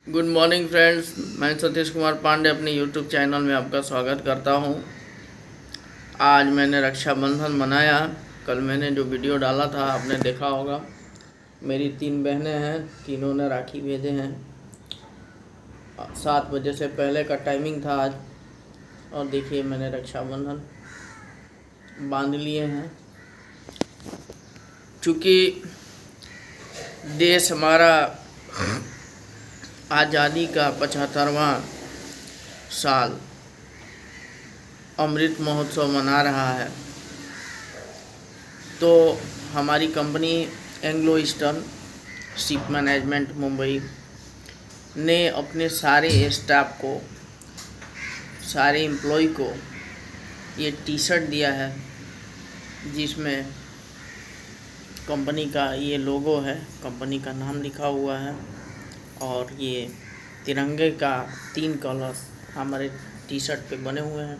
Good morning friends, मैं सतीश कुमार पांडे अपने YouTube channel में आपका स्वागत करता हूं। आज मैंने रक्षाबंधन मनाया। कल मैंने जो वीडियो डाला था आपने देखा होगा। मेरी 3 बहनें हैं, तीनों ने राखी भेजे हैं। 7 बजे से पहले का टाइमिंग था आज, और देखिए मैंने रक्षाबंधन बांध लिए हैं। चूँकि देश हमारा आज़ादी का 75वां साल अमृत महोत्सव मना रहा है, तो हमारी company Anglo eastern ship management Mumbai ने अपने सारे स्टाफ को, सारे एम्प्लॉय को ये टी शर्ट दिया है, जिसमें कंपनी का ये लोगो है, कंपनी का नाम लिखा हुआ है, और ये तिरंगे का 3 कलर हमारे टी शर्ट पे बने हुए हैं,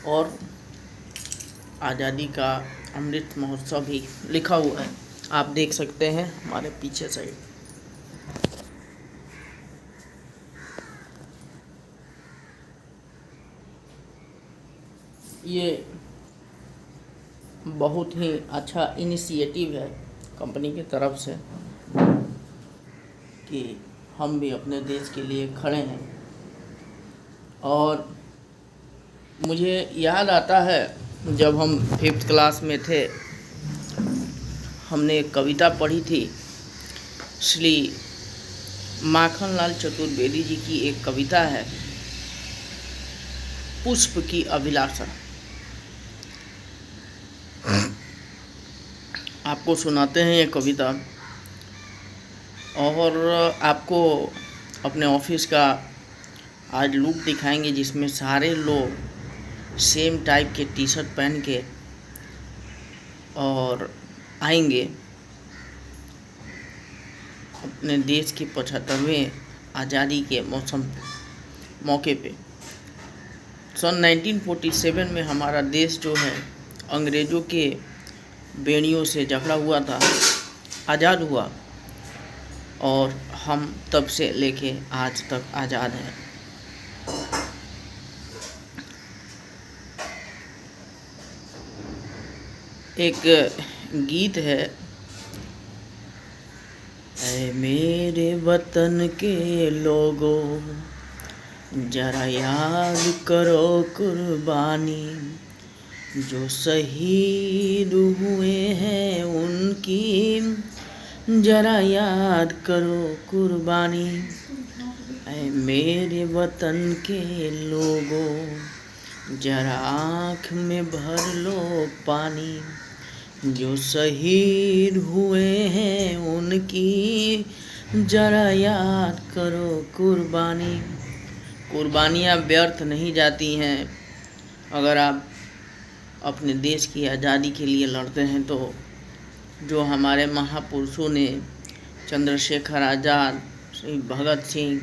और आज़ादी का अमृत महोत्सव भी लिखा हुआ है। आप देख सकते हैं हमारे पीछे साइड। ये बहुत ही अच्छा इनिशिएटिव है कंपनी की तरफ से कि हम भी अपने देश के लिए खड़े हैं। और मुझे याद आता है, जब हम 5th क्लास में थे, हमने एक कविता पढ़ी थी। श्री माखनलाल चतुर्वेदी जी की एक कविता है, पुष्प की अभिलाषा। आपको सुनाते हैं ये कविता, और आपको अपने ऑफिस का आज लुक दिखाएंगे, जिसमें सारे लोग सेम टाइप के टी शर्ट पहन के और आएंगे अपने देश के 75वें आज़ादी के मौके पे। सन 1947 में हमारा देश जो है अंग्रेज़ों के बेड़ियों से जकड़ा हुआ था, आज़ाद हुआ, और हम तब से लेके आज तक आज़ाद हैं। एक गीत है, ऐ मेरे वतन के लोगों, जरा याद करो कुर्बानी, जो शहीद हुए हैं उनकी, जरा याद करो कुर्बानी। ऐ मेरे वतन के लोगों, जरा आँख में भर लो पानी, जो शहीद हुए हैं उनकी, जरा याद करो कुर्बानी। कुर्बानियाँ व्यर्थ नहीं जाती हैं। अगर आप अपने देश की आज़ादी के लिए लड़ते हैं, तो जो हमारे महापुरुषों ने, चंद्रशेखर आज़ाद, शहीद भगत सिंह,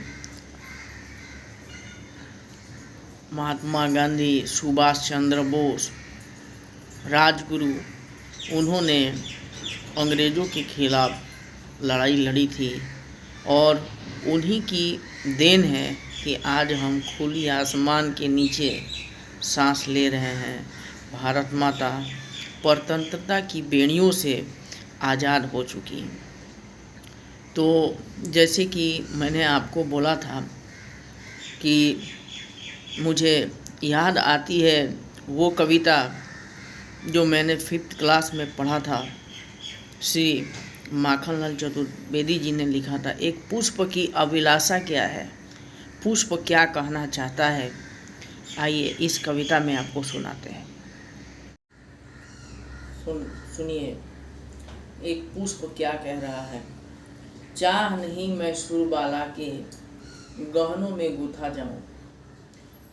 महात्मा गांधी, सुभाष चंद्र बोस, राजगुरु, उन्होंने अंग्रेज़ों के खिलाफ लड़ाई लड़ी थी, और उन्हीं की देन है कि आज हम खुली आसमान के नीचे सांस ले रहे हैं। भारत माता परतंत्रता की बेड़ियों से आज़ाद हो चुकी। तो जैसे कि मैंने आपको बोला था कि मुझे याद आती है वो कविता जो मैंने 5th क्लास में पढ़ा था। श्री माखनलाल चतुर्वेदी जी ने लिखा था, एक पुष्प की अभिलाषा क्या है, पुष्प क्या कहना चाहता है। आइए इस कविता में आपको सुनाते हैं। सुनिए, एक पुष्प क्या कह रहा है। चाह नहीं मैं सुरबाला के गहनों में गुथा जाऊं,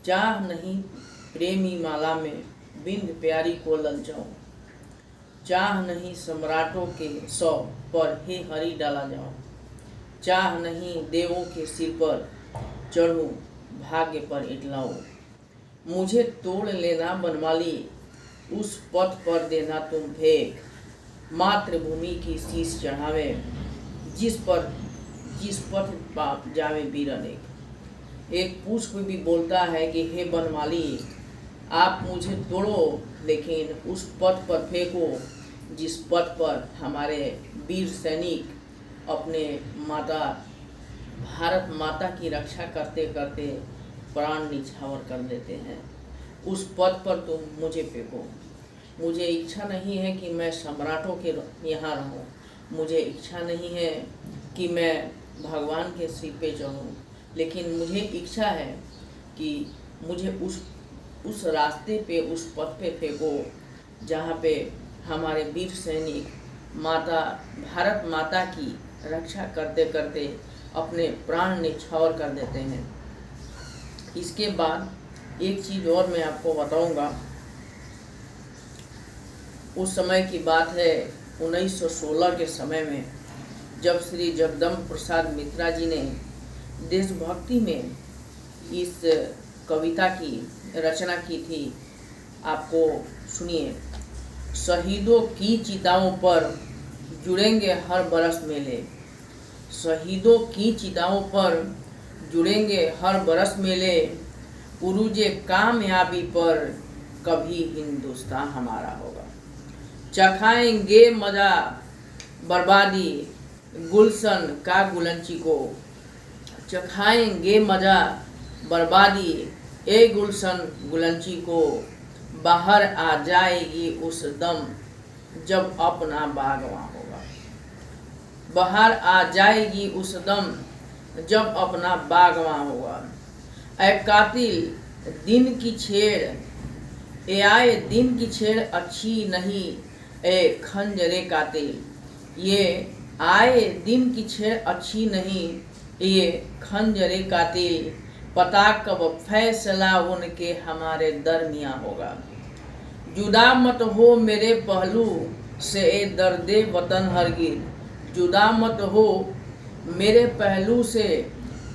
चाह नहीं प्रेमी माला में बिंद प्यारी को ललचाऊं, चाह नहीं सम्राटों के 100 पर हे हरि डाला जाऊं, चाह नहीं देवों के सिर पर चढ़ूं भाग्य पर इटलाऊं, मुझे तोड़ लेना बनमाली, उस पथ पर देना तुम फेंक, मातृभूमि की शीश चढ़ावे, जिस पर जिस पथ पाप जावे वीर अनेक। एक पुष्प भी बोलता है कि हे बनमाली, आप मुझे तोड़ो, लेकिन उस पथ पर फेंको जिस पथ पर हमारे वीर सैनिक अपने माता भारत माता की रक्षा करते करते प्राण निछावर कर देते हैं। उस पथ पर तुम मुझे फेंको। मुझे इच्छा नहीं है कि मैं सम्राटों के यहाँ रहूं। मुझे इच्छा नहीं है कि मैं भगवान के सिर पे चढ़ूं, लेकिन मुझे इच्छा है कि मुझे उस रास्ते पे, उस पथ पे फेंको जहाँ पे हमारे वीर सैनिक माता भारत माता की रक्षा करते करते अपने प्राण निछावर कर देते हैं। इसके बाद एक चीज़ और मैं आपको बताऊंगा। उस समय की बात है 1916 के समय में, जब श्री जगदम्ब प्रसाद मित्रा जी ने देशभक्ति में इस कविता की रचना की थी। आपको सुनिए। शहीदों की चिताओं पर जुड़ेंगे हर बरस मेले, शहीदों की चिताओं पर जुड़ेंगे हर बरस मेले, उरूजे कामयाबी पर कभी हिंदुस्तान हमारा होगा। चखाएंगे मजा बर्बादी गुलशन का गुलंची को, चखाएंगे मजा बर्बादी ए गुलशन गुलंची को, बाहर आ जाएगी उस दम जब अपना बाग वहाँ होगा। बाहर आ जाएगी उस दम जब अपना बाग वहाँ होगा। ऐ कातिल दिन की छेड़, ए आए दिन की छेड़ अच्छी नहीं, ए खंजरे कातिल, ये आए दिन की छेड़ अच्छी नहीं, ये खंजरे कातिल, पता कब फैसला उनके हमारे दरमियाँ होगा। जुदा मत हो मेरे पहलू से ए दर्दे वतन हरगिज, जुदा मत हो मेरे पहलू से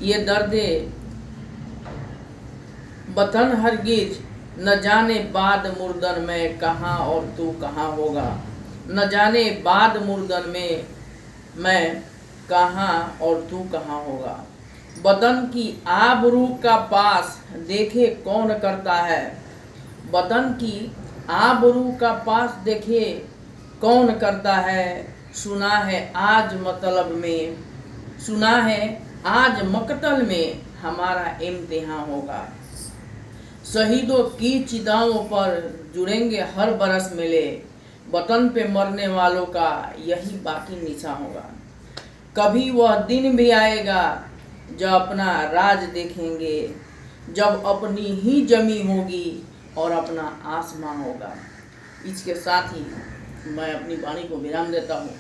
ये दर्दे वतन हरगिज, न जाने बाद मुर्दन में कहाँ और तू कहाँ होगा, न जाने बाद मुर्दन में मैं कहाँ और तू कहाँ होगा। वतन की आबरू का पास देखे कौन करता है, वतन की आबरू का पास देखे कौन करता है, सुना है आज मतलब में, सुना है आज मकतल में हमारा इम्तिहान होगा। शहीदों की चिताओं पर जुड़ेंगे हर बरस मेले, वतन पे मरने वालों का यही बाकी निशान होगा। कभी वह दिन भी आएगा जब अपना राज देखेंगे, जब अपनी ही जमी होगी और अपना आसमां होगा। इसके साथ ही मैं अपनी वाणी को विराम देता हूँ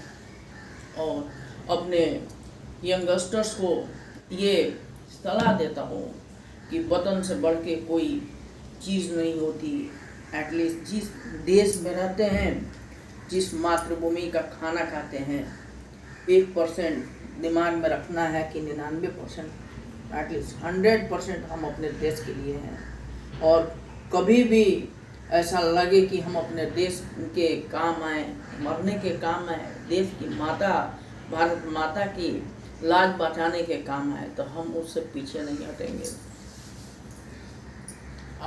और अपने यंगस्टर्स को ये सलाह देता हूँ कि वतन से बढ़ के कोई चीज़ नहीं होती। एटलीस्ट जिस देश में रहते हैं, जिस मातृभूमि का खाना खाते हैं, 1% दिमाग में रखना है कि 99% एटलीस्ट 100% हम अपने देश के लिए हैं। और कभी भी ऐसा लगे कि हम अपने देश के काम आए, मरने के काम आए, देश की माता भारत माता की लाज बचाने के काम आए, तो हम उससे पीछे नहीं हटेंगे।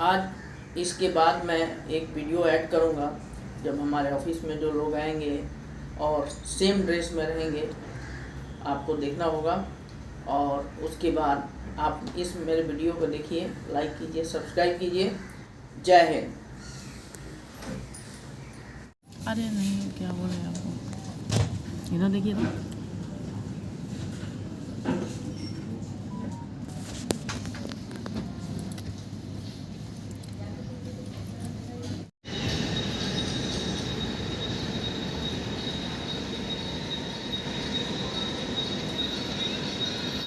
आज इसके बाद मैं एक वीडियो ऐड करूंगा जब हमारे ऑफिस में जो लोग आएंगे और सेम ड्रेस में रहेंगे, आपको देखना होगा। और उसके बाद आप इस मेरे वीडियो को देखिए, लाइक कीजिए, सब्सक्राइब कीजिए। जय हिंद। अरे नहीं, क्या बोले आपको, इधर देखिए तो।